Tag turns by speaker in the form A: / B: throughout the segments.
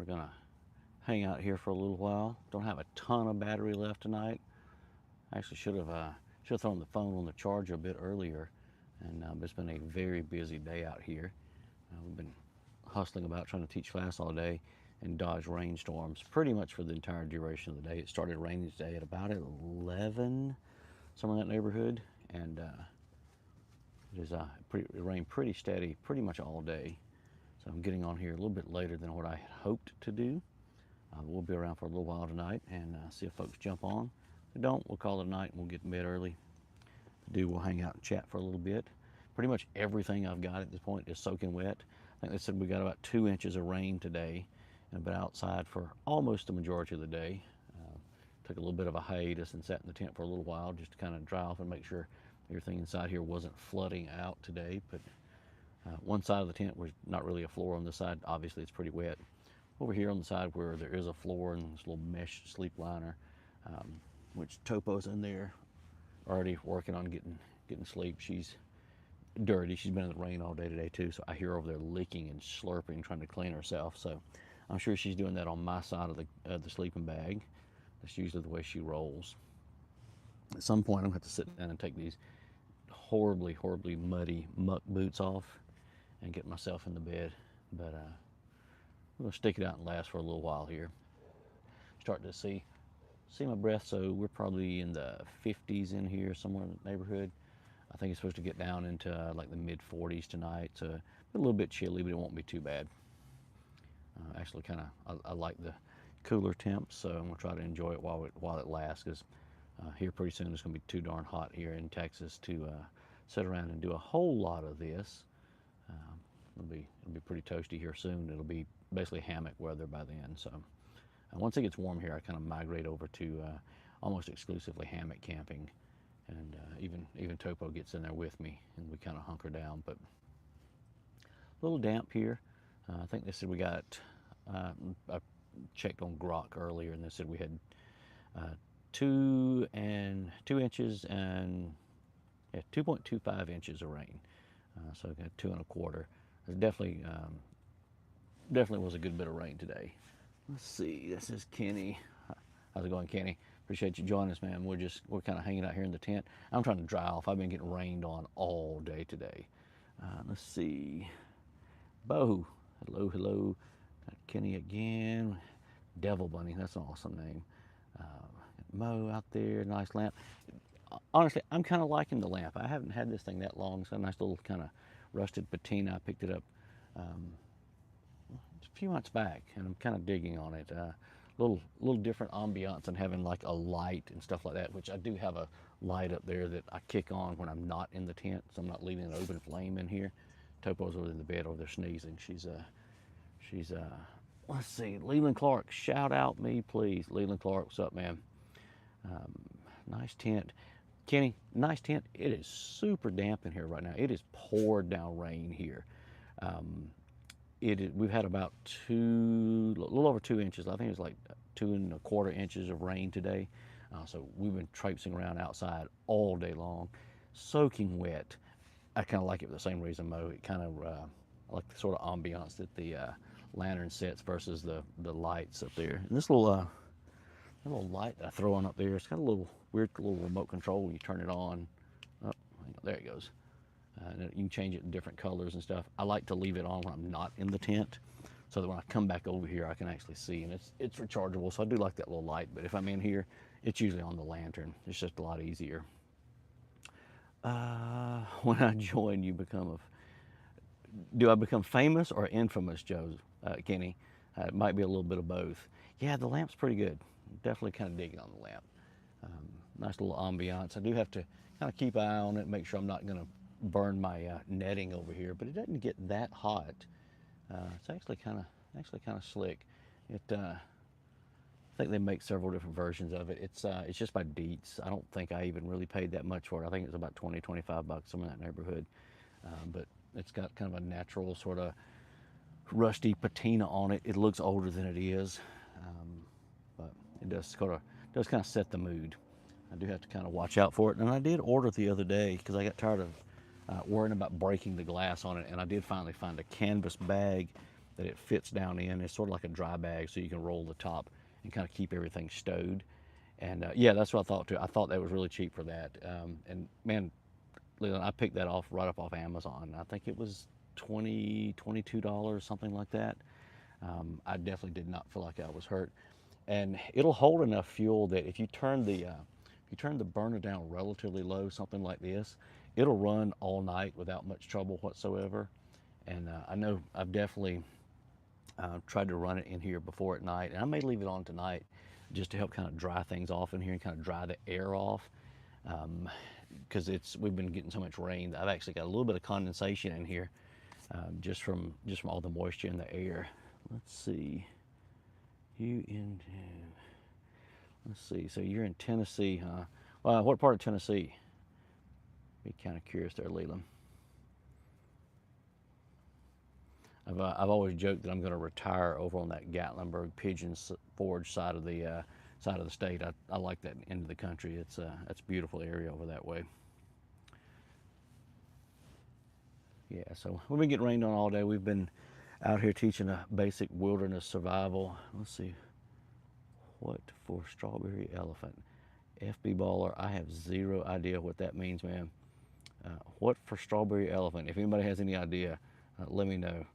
A: We're gonna hang out here for a little while. Don't have a ton of battery left tonight. Actually should have thrown the phone on the charger a bit earlier, and it's been a very busy day out here. We've been hustling about trying to teach class all day and dodge rainstorms pretty much for the entire duration of the day. It started raining today at about 11, somewhere in that neighborhood, and it rained pretty steady pretty much all day. So I'm getting on here a little bit later than what I had hoped to do. We'll be around for a little while tonight and see if folks jump on. If they don't, we'll call it a night and we'll get to bed early. If they do, we'll hang out and chat for a little bit. Pretty much everything I've got at this point is soaking wet. I think they said we got about 2 inches of rain today, and I've been outside for almost the majority of the day. Took a little bit of a hiatus and sat in the tent for a little while just to kind of dry off and make sure everything inside here wasn't flooding out today. But one side of the tent was not really a floor. On this side, obviously it's pretty wet. Over here on the side where there is a floor and this little mesh sleep liner, which Topo's in there already working on getting sleep. She's dirty. She's been in the rain all day today too, so I hear her over there licking and slurping, trying to clean herself. So I'm sure she's doing that on my side of the sleeping bag. That's usually the way she rolls. At some point, I'm going to have to sit down and take these horribly, horribly muddy muck boots off and get myself in the bed. But we're going to stick it out and last for a little while here. Starting to see my breath, so we're probably in the 50s in here, somewhere in the neighborhood. I think it's supposed to get down into like the mid 40s tonight, so a little bit chilly, but it won't be too bad. Actually, I like the cooler temps, so I'm gonna try to enjoy it while it lasts. Because here pretty soon it's gonna be too darn hot here in Texas to sit around and do a whole lot of this. It'll be pretty toasty here soon. It'll be basically hammock weather by then. So once it gets warm here, I kind of migrate over to almost exclusively hammock camping, and even Topo gets in there with me, and we kind of hunker down. But a little damp here. I think they said we got. I checked on Grok earlier, and they said we had 2 inches and 2.25 inches of rain. So we got 2 1/4. It definitely was a good bit of rain today. Let's see. This is Kenny. How's it going, Kenny? Appreciate you joining us, man. We're kind of hanging out here in the tent. I'm trying to dry off. I've been getting rained on all day today. Let's see. Bo. Hello, hello. Got Kenny again. Devil Bunny, that's an awesome name. Mo out there, nice lamp. Honestly, I'm kind of liking the lamp. I haven't had this thing that long. It's a nice little kind of rusted patina. I picked it up a few months back, and I'm kind of digging on it. Little different ambiance than having like a light and stuff like that, which I do have a light up there that I kick on when I'm not in the tent, so I'm not leaving an open flame in here. Topo's over in the bed over there sneezing. She's let's see, Leland Clark, shout out me, please. Leland Clark, what's up, man? Nice tent. Kenny, nice tent. It is super damp in here right now. It is poured down rain here. We've had about a little over 2 inches. I think it's like 2 1/4 inches of rain today. So we've been traipsing around outside all day long, soaking wet. I kind of like it for the same reason, Mo. It kind of, I like the sort of ambiance that the lantern sets versus the lights up there. And this little light that I throw on up there, it's got a little weird little remote control when you turn it on. Oh, there it goes. And you can change it in different colors and stuff. I like to leave it on when I'm not in the tent, so that when I come back over here, I can actually see. And it's rechargeable, so I do like that little light. But if I'm in here, it's usually on the lantern. It's just a lot easier. When I join, do I become famous or infamous, Kenny? It might be a little bit of both. Yeah, the lamp's pretty good. Definitely kind of digging on the lamp. Nice little ambiance. I do have to kind of keep an eye on it, make sure I'm not going to burn my netting over here, but it doesn't get that hot. It's actually kind of slick. I think they make several different versions of it. It's just by Dietz. I don't think I even really paid that much for it. I think it's about 20, 25 bucks, somewhere in that neighborhood. But it's got kind of a natural sort of rusty patina on it. It looks older than it is, but it does kind of set the mood. I do have to kind of watch out for it. And I did order it the other day because I got tired of worrying about breaking the glass on it, and I did finally find a canvas bag that it fits down in. It's sort of like a dry bag, so you can roll the top and kind of keep everything stowed. And yeah, that's what I thought too. I thought that was really cheap for that. And man, Leland, I picked that off right up off Amazon. I think it was $22, something like that. I definitely did not feel like I was hurt, and it'll hold enough fuel that if you turn the burner down relatively low, something like this, it'll run all night without much trouble whatsoever. And I know I've definitely tried to run it in here before at night, and I may leave it on tonight just to help kind of dry things off in here and kind of dry the air off. Because we've been getting so much rain. I've actually got a little bit of condensation in here, just from all the moisture in the air. Let's see. Let's see. So you're in Tennessee, huh? Well, what part of Tennessee? Be kind of curious there, Leland. I've always joked that I'm going to retire over on that Gatlinburg Pigeon Forge side of the state. I like that end of the country. It's a beautiful area over that way. Yeah, so we've been getting rained on all day. We've been out here teaching a basic wilderness survival. Let's see, what for strawberry elephant? FB baller, I have zero idea what that means, man. What for strawberry elephant? If anybody has any idea, let me know.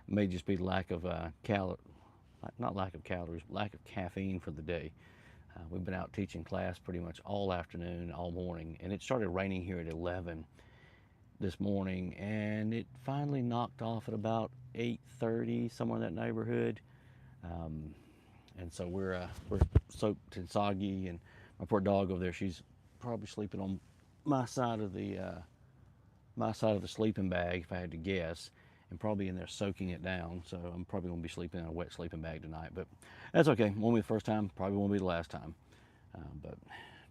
A: It may just be lack of not lack of calories, lack of caffeine for the day. We've been out teaching class pretty much all afternoon, all morning, and it started raining here at 11 this morning, and it finally knocked off at about 8:30, somewhere in that neighborhood. And so we're soaked and soggy, and my poor dog over there, she's probably sleeping on my side of the sleeping bag, if I had to guess, and probably in there soaking it down. So I'm probably gonna be sleeping in a wet sleeping bag tonight, but that's okay. Won't be the first time, probably won't be the last time. But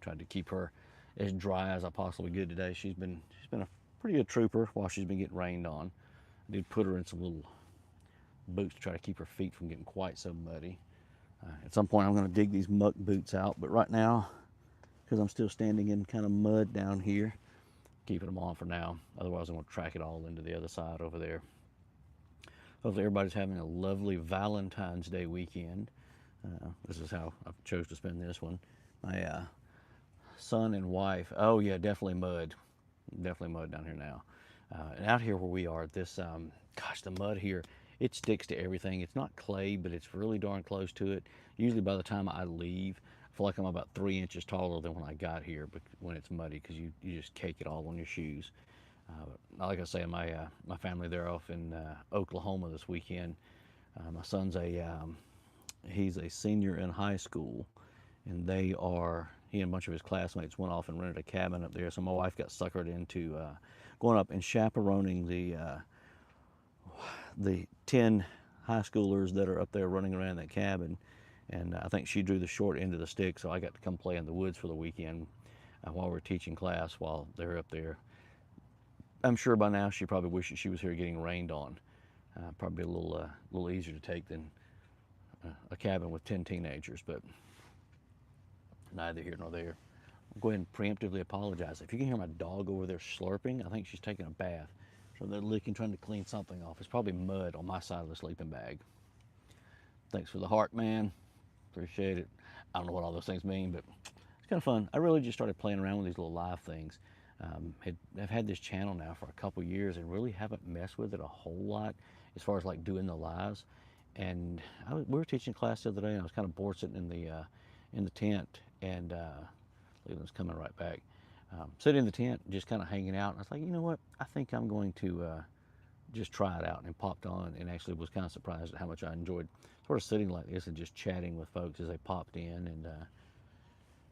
A: tried to keep her as dry as I possibly could today. She's been a pretty good trooper while she's been getting rained on. I did put her in some little boots to try to keep her feet from getting quite so muddy. At some point I'm going to dig these muck boots out, but right now, because I'm still standing in kind of mud down here, keeping them on for now. Otherwise I'm going to track it all into the other side over there. Hopefully everybody's having a lovely Valentine's Day weekend. This is how I chose to spend this one. My son and wife, oh yeah, definitely mud down here now. And out here where we are, this, gosh, the mud here, it sticks to everything. It's not clay, but it's really darn close to it. Usually by the time I leave, I feel like I'm about 3 inches taller than when I got here, but when it's muddy, because you just cake it all on your shoes. Like I say, my family, they're off in Oklahoma this weekend. My son's he's a senior in high school, and he and a bunch of his classmates went off and rented a cabin up there. So my wife got suckered into going up and chaperoning the 10 high schoolers that are up there running around that cabin. And I think she drew the short end of the stick, so I got to come play in the woods for the weekend while we're teaching class while they're up there. I'm sure by now she probably wishes she was here getting rained on. Probably a little easier to take than a cabin with 10 teenagers, but neither here nor there. I'll go ahead and preemptively apologize. If you can hear my dog over there slurping, I think she's taking a bath. So they're licking, trying to clean something off. It's probably mud on my side of the sleeping bag. Thanks for the heart, man. Appreciate it. I don't know what all those things mean, but it's kind of fun. I really just started playing around with these little live things. I've had this channel now for a couple years and really haven't messed with it a whole lot as far as like doing the lives. And we were teaching class the other day, and I was kind of bored sitting in the tent, and Leland's coming right back. Sitting in the tent, just kind of hanging out. And I was like, you know what? I think I'm going to just try it out, and popped on, and actually was kind of surprised at how much I enjoyed sort of sitting like this and just chatting with folks as they popped in, and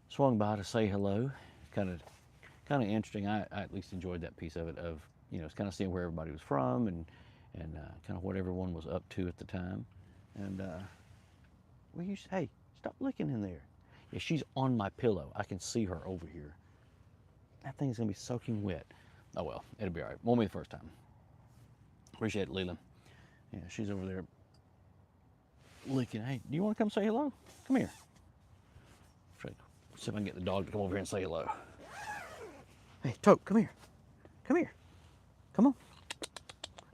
A: swung by to say hello. Kind of interesting. I at least enjoyed that piece of it, of, kind of seeing where everybody was from, and kind of what everyone was up to at the time. And hey, stop looking in there. Yeah, she's on my pillow. I can see her over here. That thing's gonna be soaking wet. Oh well, it'll be all right. Won't be the first time. Appreciate it, Leland. Yeah, she's over there licking. Hey, do you want to come say hello? Come here. Try to see if I can get the dog to come over here and say hello. Hey, Toke, come here. Come here. Come on.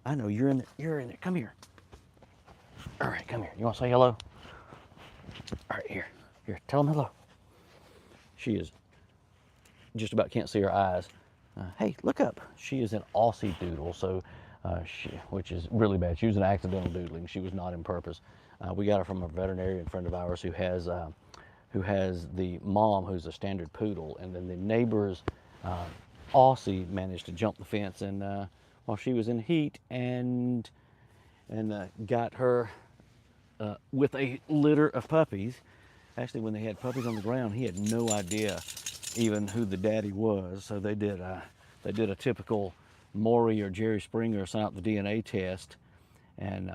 A: I know you're in there. You're in there. Come here. All right, come here. You want to say hello? All right, here. Here, tell them hello. She is just about can't see her eyes. Hey, look up. She is an Aussie doodle, so which is really bad. She was an accidental doodling. She was not in purpose. We got her from a veterinarian friend of ours who has the mom who's a standard poodle, and then the neighbor's Aussie managed to jump the fence and while she was in heat and got her with a litter of puppies. Actually, when they had puppies on the ground, he had no idea even who the daddy was. So they did a typical Maury or Jerry Springer, sent out the DNA test, and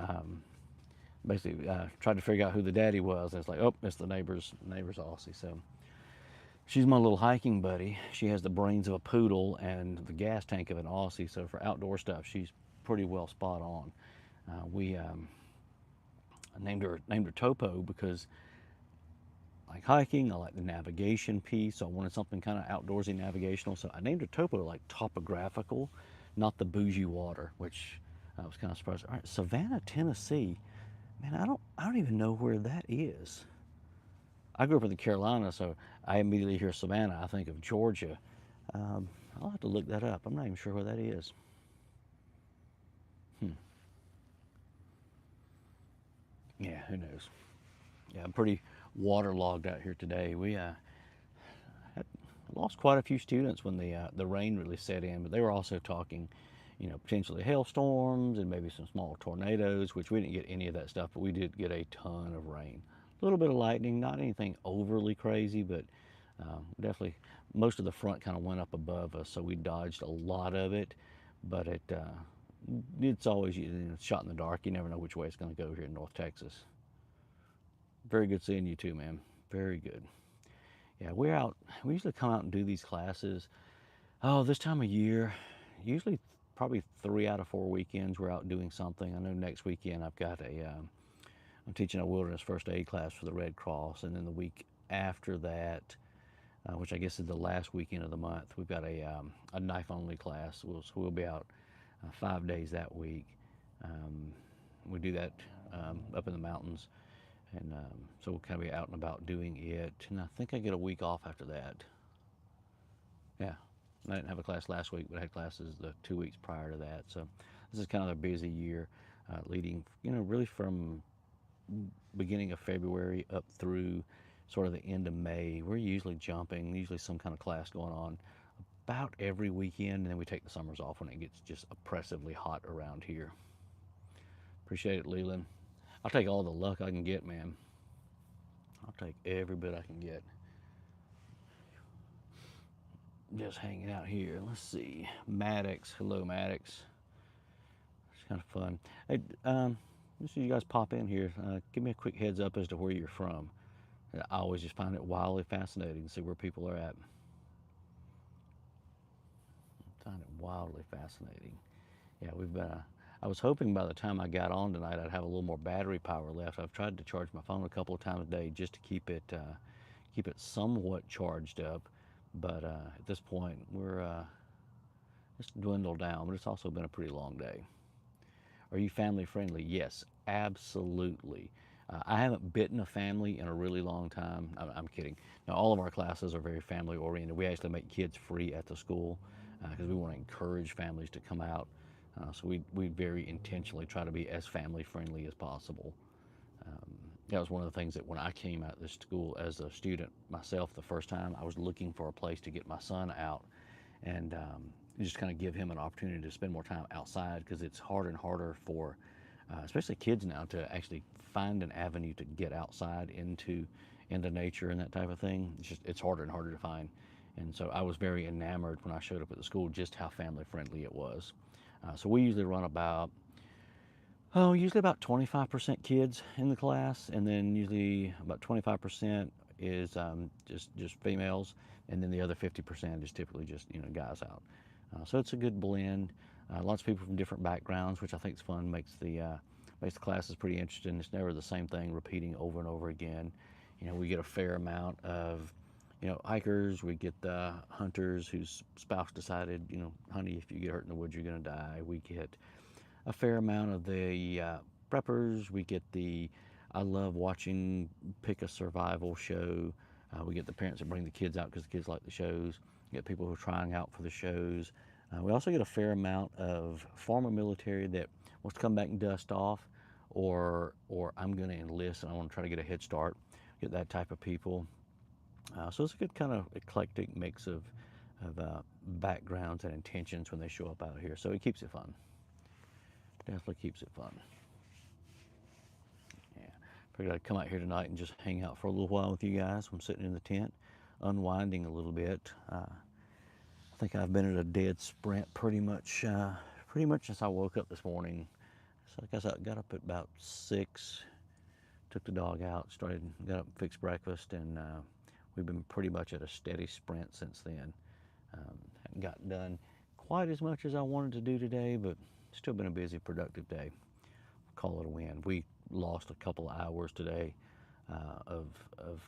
A: basically tried to figure out who the daddy was. And it's like, oh, it's the neighbor's Aussie. So she's my little hiking buddy. She has the brains of a poodle and the gas tank of an Aussie. So for outdoor stuff, she's pretty well spot on. We named her Topo because I like hiking. I like the navigation piece. So I wanted something kind of outdoorsy, navigational. So I named her Topo, like topographical, not the bougie water, which I was kind of surprised. All right, Savannah, Tennessee. Man, I don't even know where that is. I grew up in the Carolinas, so I immediately hear Savannah. I think of Georgia. I'll have to look that up. I'm not even sure where that is. Yeah, who knows? Yeah, I'm pretty waterlogged out here today. We had lost quite a few students when the rain really set in, but they were also talking, potentially hailstorms and maybe some small tornadoes, which we didn't get any of that stuff, but we did get a ton of rain. A little bit of lightning, not anything overly crazy, but definitely most of the front kind of went up above us, so we dodged a lot of it, but it's always shot in the dark. You never know which way it's going to go here in North Texas. Very good seeing you too, man. Very good. Yeah, we're out. We usually come out and do these classes. Oh, this time of year, usually probably 3 out of 4 weekends we're out doing something. I know next weekend I'm teaching a wilderness first aid class for the Red Cross, and then the week after that, which I guess is the last weekend of the month, we've got a knife only class. We'll be out 5 days that week. We do that up in the mountains. And so we'll kind of be out and about doing it. And I think I get a week off after that. Yeah, I didn't have a class last week, but I had classes the 2 weeks prior to that. So this is kind of a busy year, leading, really from beginning of February up through sort of the end of May. We're usually jumping, usually some kind of class going on about every weekend, and then we take the summers off when it gets just oppressively hot around here. Appreciate it, Leland. I'll take all the luck I can get, man. I'll take every bit I can get. Just hanging out here. Let's see. Maddox. Hello, Maddox. It's kind of fun. Hey, just so you guys pop in here, give me a quick heads up as to where you're from. I always just find it wildly fascinating to see where people are at. I find it wildly fascinating. Yeah, we've been I was hoping by the time I got on tonight I'd have a little more battery power left. I've tried to charge my phone a couple of times a day just to keep it somewhat charged up, but at this point it's dwindled down. But it's also been a pretty long day. Are you family friendly? Yes, absolutely. I haven't bitten a family in a really long time. I'm kidding. Now all of our classes are very family oriented. We actually make kids free at the school because we want to encourage families to come out. So we very intentionally try to be as family friendly as possible. That was one of the things that when I came out of this school as a student myself the first time, I was looking for a place to get my son out and just kind of give him an opportunity to spend more time outside, because it's harder and harder for especially kids now to actually find an avenue to get outside into nature and that type of thing. It's harder and harder to find. And so I was very enamored when I showed up at the school just how family friendly it was. So we usually run usually about 25% kids in the class, and then usually about 25% is just females, and then the other 50% is typically just guys out. So it's a good blend. Lots of people from different backgrounds, which I think is fun. Makes the classes pretty interesting. It's never the same thing repeating over and over again. We get a fair amount of hikers. We get the hunters whose spouse decided, honey, if you get hurt in the woods, you're going to die. We get a fair amount of the preppers. We get I love watching pick a survival show. We get the parents that bring the kids out because the kids like the shows. We get people who are trying out for the shows. We also get a fair amount of former military that wants to come back and dust off, or I'm going to enlist and I want to try to get a head start. Get that type of people. So it's a good kind of eclectic mix of backgrounds and intentions when they show up out here. So it keeps it fun. Definitely keeps it fun. Yeah, figured I'd come out here tonight and just hang out for a little while with you guys. I'm sitting in the tent, unwinding a little bit. I think I've been at a dead sprint pretty much since I woke up this morning. So I guess I got up at about 6, took the dog out, got up and fixed breakfast, and we've been pretty much at a steady sprint since then. Haven't gotten done quite as much as I wanted to do today, but still been a busy, productive day. Call it a win. We lost a couple of hours today of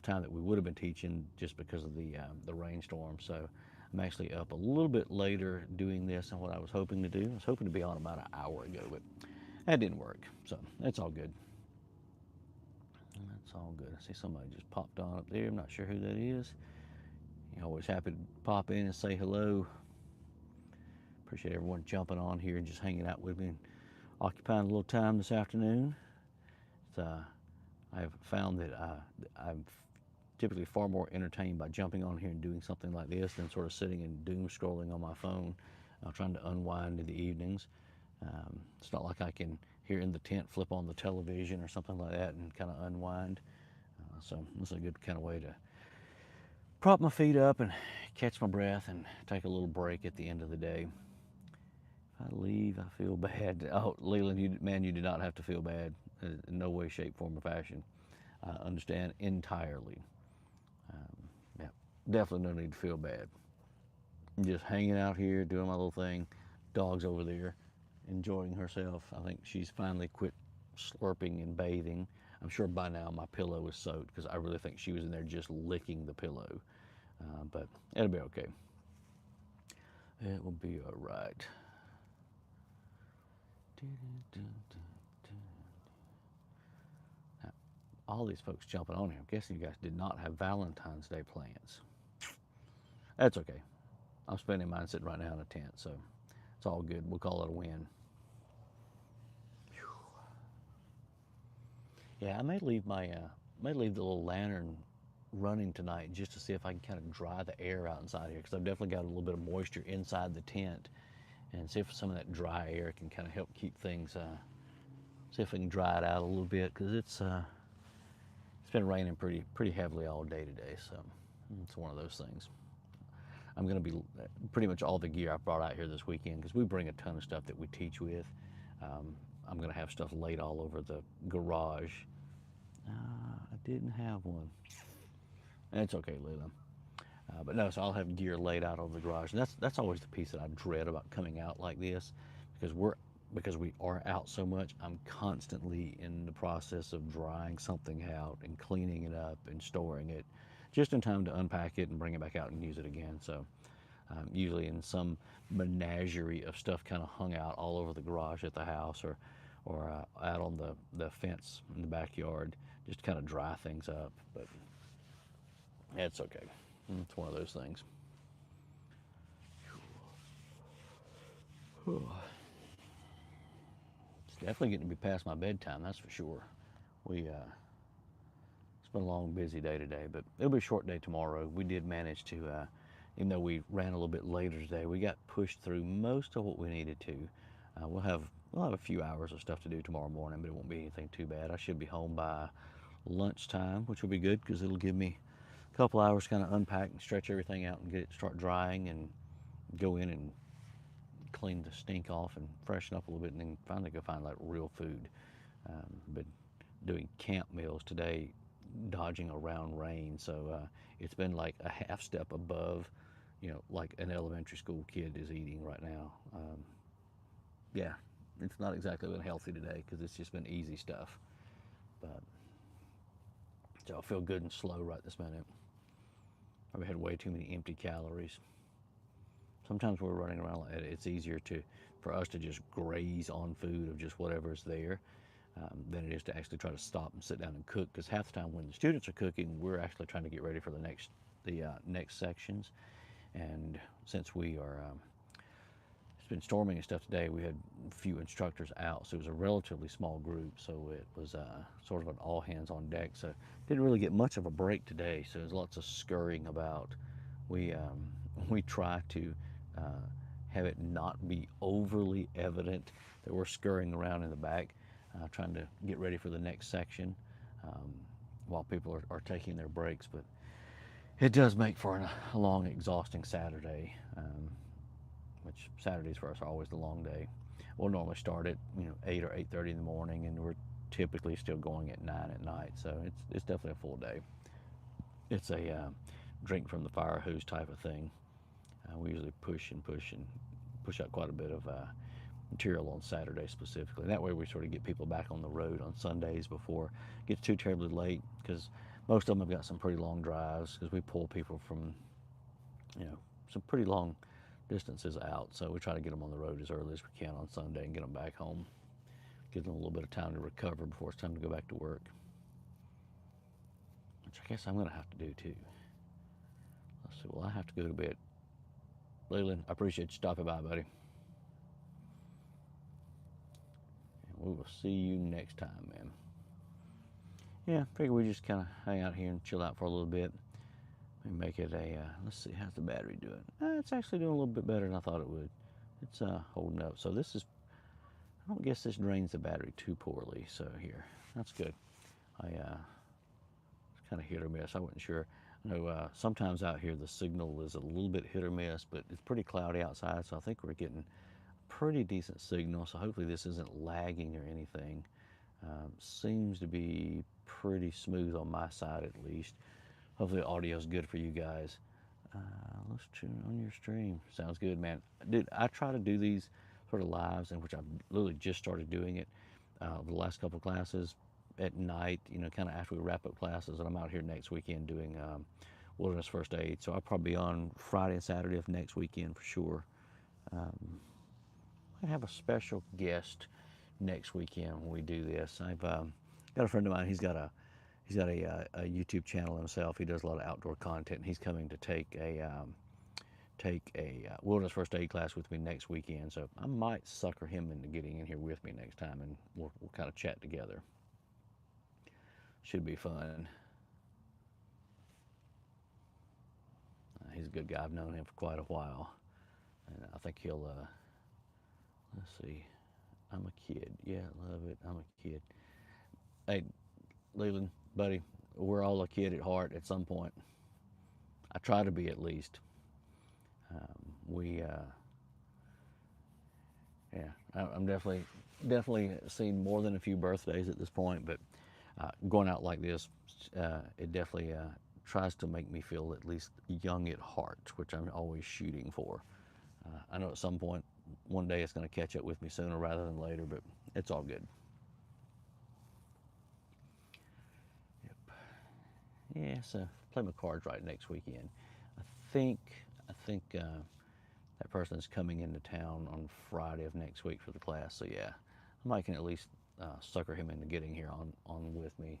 A: time that we would have been teaching just because of the rainstorm. So I'm actually up a little bit later doing this than what I was hoping to do. I was hoping to be on about an hour ago, but that didn't work. So that's all good. That's all good. I see somebody just popped on up there. I'm not sure who that is. You're always happy to pop in and say hello. Appreciate everyone jumping on here and just hanging out with me and occupying a little time this afternoon. I've found that I'm typically far more entertained by jumping on here and doing something like this than sort of sitting and doom scrolling on my phone, trying to unwind in the evenings. It's not like I can, here in the tent, flip on the television or something like that and kind of unwind. So this is a good kind of way to prop my feet up and catch my breath and take a little break at the end of the day. If I leave, I feel bad. Oh, Leland, you do not have to feel bad in no way, shape, form, or fashion. I understand entirely. Yeah, definitely no need to feel bad. I'm just hanging out here, doing my little thing. Dog's over there, enjoying herself. I think she's finally quit slurping and bathing. I'm sure by now my pillow is soaked because I really think she was in there just licking the pillow. But it'll be okay. It will be all right. Now, all these folks jumping on here, I'm guessing you guys did not have Valentine's Day plans. That's okay. I'm spending mine sitting right now in a tent, so it's all good. We'll call it a win. Whew. Yeah, I may leave the little lantern running tonight just to see if I can kind of dry the air out inside here, because I've definitely got a little bit of moisture inside the tent, and see if some of that dry air can kind of help keep things. See if I can dry it out a little bit, because it's been raining pretty heavily all day today, so it's one of those things. I'm going to be pretty much all the gear I brought out here this weekend, because we bring a ton of stuff that we teach with. I'm going to have stuff laid all over the garage. I didn't have one. It's okay, Leland. But no, so I'll have gear laid out over the garage, and that's always the piece that I dread about coming out like this, because we are out so much. I'm constantly in the process of drying something out and cleaning it up and storing it, just in time to unpack it and bring it back out and use it again. So usually in some menagerie of stuff kind of hung out all over the garage at the house, or out on the fence in the backyard, just to kind of dry things up. But it's okay. It's one of those things. It's definitely getting to be past my bedtime, that's for sure. It's been a long, busy day today, but it'll be a short day tomorrow. We did manage to, even though we ran a little bit later today, we got pushed through most of what we needed to. We'll have a few hours of stuff to do tomorrow morning, but it won't be anything too bad. I should be home by lunchtime, which will be good because it'll give me a couple hours to kind of unpack and stretch everything out and start drying, and go in and clean the stink off and freshen up a little bit, and then finally go find like real food. Been doing camp meals today, dodging around rain, so it's been like a half step above, like an elementary school kid is eating right now. Yeah, it's not exactly been healthy today because it's just been easy stuff. But so I feel good and slow right this minute. I've had way too many empty calories. Sometimes when we're running around like that, it's easier to for us to just graze on food of just whatever's there than it is to actually try to stop and sit down and cook. Because half the time when the students are cooking, we're actually trying to get ready for the next sections. And since we are it's been storming and stuff today, we had a few instructors out, so it was a relatively small group, so it was sort of an all hands on deck, so didn't really get much of a break today, so there's lots of scurrying about. We try to have it not be overly evident that we're scurrying around in the back, trying to get ready for the next section while people are taking their breaks, but it does make for a long, exhausting Saturday. Which Saturdays for us are always the long day. We'll normally start at 8 or 8:30 in the morning, and we're typically still going at 9 at night. So it's definitely a full day. It's a drink from the fire hose type of thing. We usually push out quite a bit of material on Saturday specifically. That way we sort of get people back on the road on Sundays before it gets too terribly late, because most of them have got some pretty long drives, because we pull people from some pretty long distances out, so we try to get them on the road as early as we can on Sunday and get them back home, give them a little bit of time to recover before it's time to go back to work, which I guess I'm going to have to do too. Let's see, well, I have to go to bed. Leland, I appreciate you stopping by, buddy, and we will see you next time, man. Yeah, figure we just kind of hang out here and chill out for a little bit. Make it a, let's see, how's the battery doing? It's actually doing a little bit better than I thought it would. It's holding up. So this is, I don't guess this drains the battery too poorly. So here, that's good. It's kind of hit or miss. I wasn't sure. I know sometimes out here the signal is a little bit hit or miss, but it's pretty cloudy outside, so I think we're getting pretty decent signal. So hopefully this isn't lagging or anything. Seems to be pretty smooth on my side at least. Hopefully the audio is good for you guys. Let's tune on your stream. Sounds good, man. Dude, I try to do these sort of lives, in which I've literally just started doing it the last couple of classes at night, kind of after we wrap up classes, and I'm out here next weekend doing wilderness first aid. So I'll probably be on Friday and Saturday of next weekend for sure. I have a special guest next weekend when we do this. I've got a friend of mine. He's got a YouTube channel himself. He does a lot of outdoor content, and he's coming to take a wilderness first aid class with me next weekend. So I might sucker him into getting in here with me next time, and we'll kind of chat together. Should be fun. He's a good guy. I've known him for quite a while, and I think he'll. Let's see. I'm a kid. Yeah, love it. I'm a kid. Hey, Leland, buddy, we're all a kid at heart at some point. I try to be, at least. I'm definitely seen more than a few birthdays at this point, but going out like this, it definitely tries to make me feel at least young at heart, which I'm always shooting for. I know at some point, one day it's going to catch up with me sooner rather than later, but it's all good. Yeah, so play my cards right next weekend. I think that person is coming into town on Friday of next week for the class. So yeah, I might can at least sucker him into getting here on with me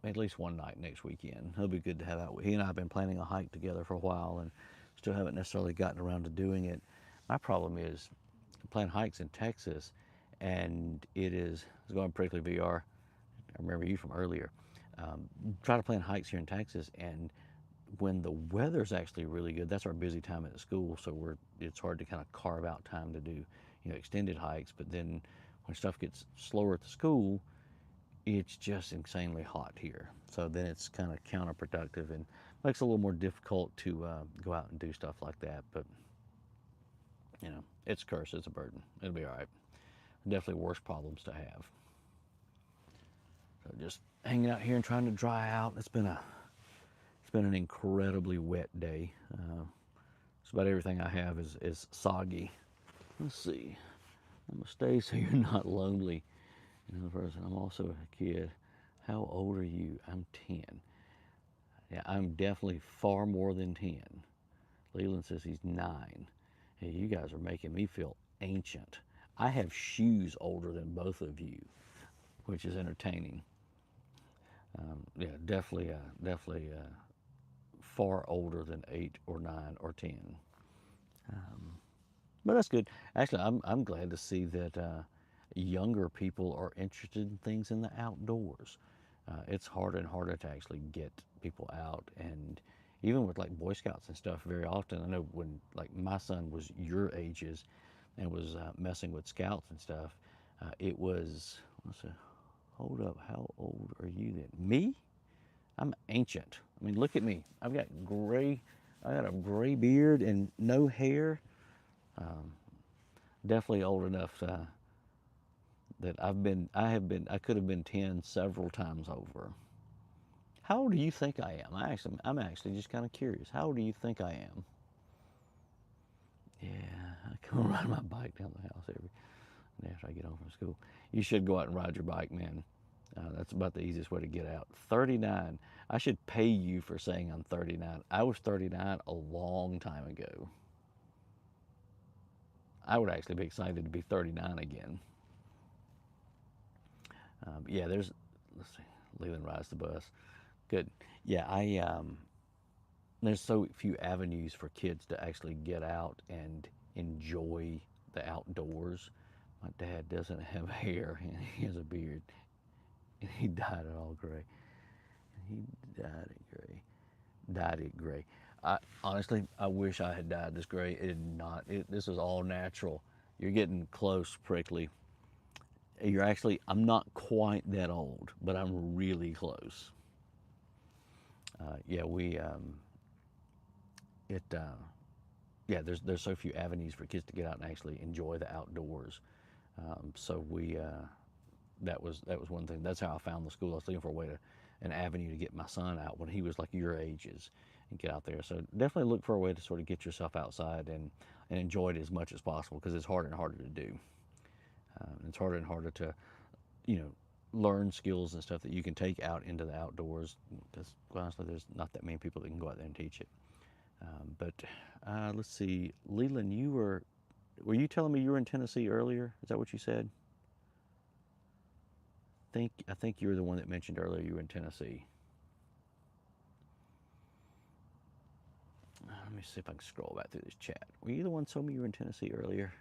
A: at least one night next weekend. It'll be good to have out. He and I have been planning a hike together for a while and still haven't necessarily gotten around to doing it. My problem is planning hikes in Texas, and it's going particularly VR. I remember you from earlier. Try to plan hikes here in Texas, and when the weather's actually really good, that's our busy time at the school, so it's hard to kind of carve out time to do extended hikes. But then when stuff gets slower at the school, it's just insanely hot here, so then it's kind of counterproductive and makes it a little more difficult to go out and do stuff like that. But it's a curse, it's a burden. It'll be all right. Definitely worse problems to have. So just hanging out here and trying to dry out. It's been an incredibly wet day. Just about everything I have is soggy. Let's see. I'm gonna stay so you're not lonely. Person. I'm also a kid. How old are you? I'm 10. Yeah, I'm definitely far more than 10. Leland says he's 9. Hey, you guys are making me feel ancient. I have shoes older than both of you, which is entertaining. Yeah, definitely far older than 8 or 9 or 10. But that's good. Actually, I'm glad to see that younger people are interested in things in the outdoors. It's harder and harder to actually get people out, and even with like Boy Scouts and stuff, very often. I know when like my son was your ages and was messing with Scouts and stuff, it was. Let's see, hold up, how old are you then? Me? I'm ancient. I mean, look at me. I've got gray. I got a gray beard and no hair. Definitely old enough that I could have been 10 several times over. How old do you think I am? I'm actually just kind of curious. How old do you think I am? Yeah, I come ride my bike down the house after I get home from school. You should go out and ride your bike, man. That's about the easiest way to get out. 39. I should pay you for saying I'm 39. I was 39 a long time ago. I would actually be excited to be 39 again. Yeah, let's see, Leland rides the bus. Good. Yeah, there's so few avenues for kids to actually get out and enjoy the outdoors. My dad doesn't have hair, and he has a beard, and he dyed it all gray. He dyed it gray. Dyed it gray. Honestly, I wish I had dyed this gray. It did not. This is all natural. You're getting close, prickly. I'm not quite that old, but I'm really close. Yeah, it, yeah, there's so few avenues for kids to get out and actually enjoy the outdoors. So that was one thing. That's how I found the school. I was looking for an avenue to get my son out when he was like your ages and get out there. So definitely look for a way to sort of get yourself outside and enjoy it as much as possible, because it's harder and harder to do. It's harder and harder to, you know, learn skills and stuff that you can take out into the outdoors, because honestly, there's not that many people that can go out there and teach it. But let's see, Leland, were you telling me you were in Tennessee earlier? Is that what you said? I think you were the one that mentioned earlier you were in Tennessee. Let me see if I can scroll back through this chat. Were you the one that told me you were in Tennessee earlier?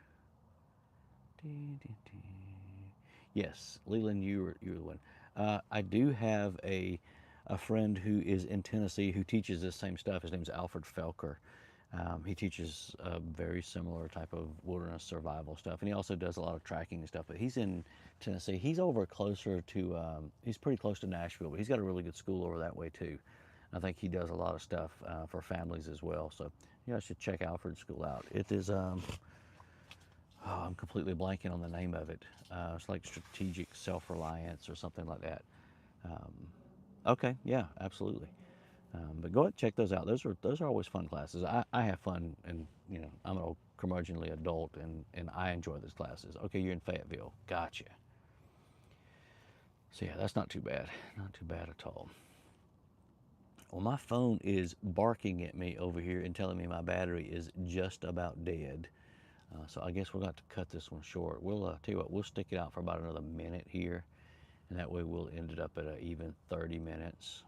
A: Yes, Leland, you were the one. I do have a friend who is in Tennessee who teaches this same stuff. His name's Alfred Felker. He teaches a very similar type of wilderness survival stuff, and he also does a lot of tracking and stuff. But he's in Tennessee. He's over closer to. He's pretty close to Nashville, but he's got a really good school over that way too. I think he does a lot of stuff for families as well. So you guys should check Alfred's school out. It is. Oh, I'm completely blanking on the name of it. It's like strategic self-reliance or something like that. Um, okay, yeah, absolutely. But go ahead and check those out. Those are always fun classes. I have fun, and I'm an old curmudgeonly adult, and I enjoy those classes. Okay, you're in Fayetteville. Gotcha. So yeah, that's not too bad. Not too bad at all. Well, my phone is barking at me over here and telling me my battery is just about dead. So I guess we're going to have to cut this one short. We'll tell you what, we'll stick it out for about another minute here, and that way we'll end it up at an even 30 minutes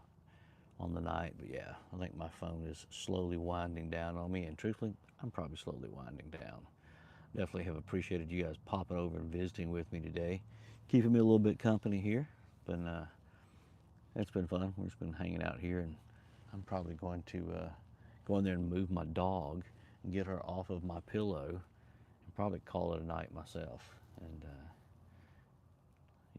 A: on the night. But yeah, I think my phone is slowly winding down on me, and truthfully, I'm probably slowly winding down. Definitely have appreciated you guys popping over and visiting with me today, keeping me a little bit company here. It's been fun. We've just been hanging out here, and I'm probably going to go in there and move my dog and get her off of my pillow, and probably call it a night myself. And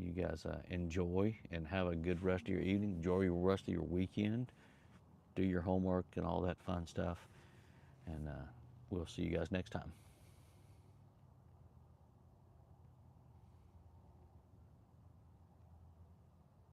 A: you guys enjoy and have a good rest of your evening. Enjoy the rest of your weekend. Do your homework and all that fun stuff. And we'll see you guys next time.